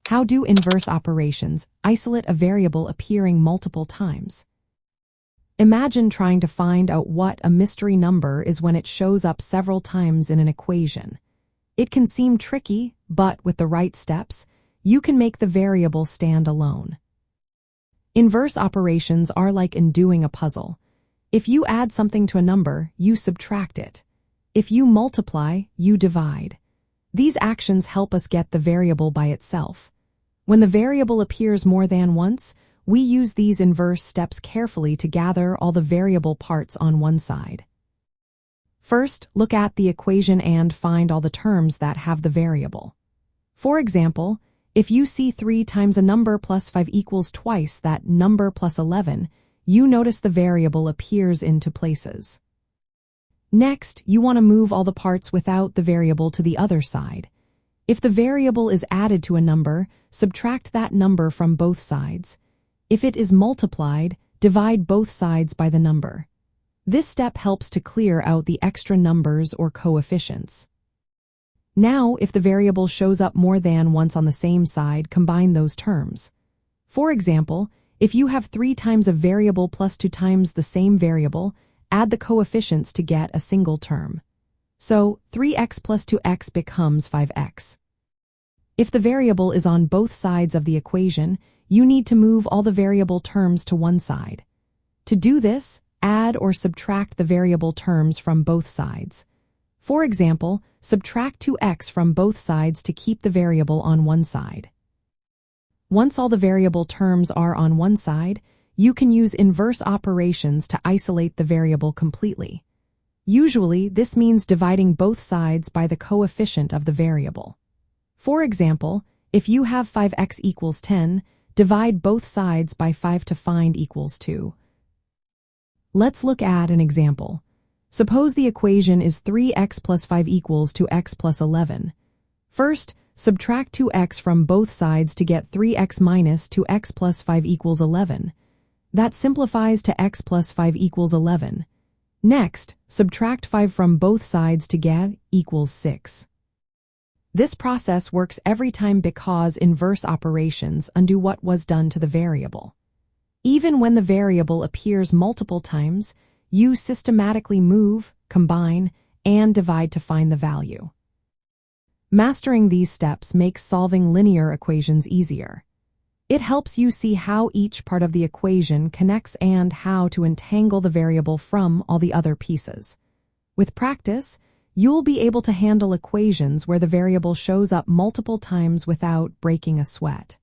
How do inverse operations isolate a variable appearing multiple times? Imagine trying to find out what a mystery number is when it shows up several times in an equation. It can seem tricky, but with the right steps, you can make the variable stand alone. Inverse operations are like undoing a puzzle. If you add something to a number, you subtract it. If you multiply, you divide. These actions help us get the variable by itself. When the variable appears more than once, we use these inverse steps carefully to gather all the variable parts on one side. First, look at the equation and find all the terms that have the variable. For example, if you see 3 times a number plus 5 equals twice that number plus 11, you notice the variable appears into places. Next, you want to move all the parts without the variable to the other side. If the variable is added to a number, subtract that number from both sides. If it is multiplied, divide both sides by the number. This step helps to clear out the extra numbers or coefficients. Now, if the variable shows up more than once on the same side, combine those terms. For example, if you have 3 times a variable plus 2 times the same variable, add the coefficients to get a single term. So, 3x plus 2x becomes 5x. If the variable is on both sides of the equation, you need to move all the variable terms to one side. To do this, add or subtract the variable terms from both sides. For example, subtract 2x from both sides to keep the variable on one side. Once all the variable terms are on one side, you can use inverse operations to isolate the variable completely. Usually, this means dividing both sides by the coefficient of the variable. For example, if you have 5x equals 10, divide both sides by 5 to find equals 2. Let's look at an example. Suppose the equation is 3x plus 5 equals 2x plus 11. First, subtract 2x from both sides to get 3x minus 2x plus 5 equals 11. That simplifies to x plus 5 equals 11. Next, subtract 5 from both sides to get equals 6. This process works every time because inverse operations undo what was done to the variable. Even when the variable appears multiple times, you systematically move, combine, and divide to find the value. Mastering these steps makes solving linear equations easier. It helps you see how each part of the equation connects and how to untangle the variable from all the other pieces. With practice, you'll be able to handle equations where the variable shows up multiple times without breaking a sweat.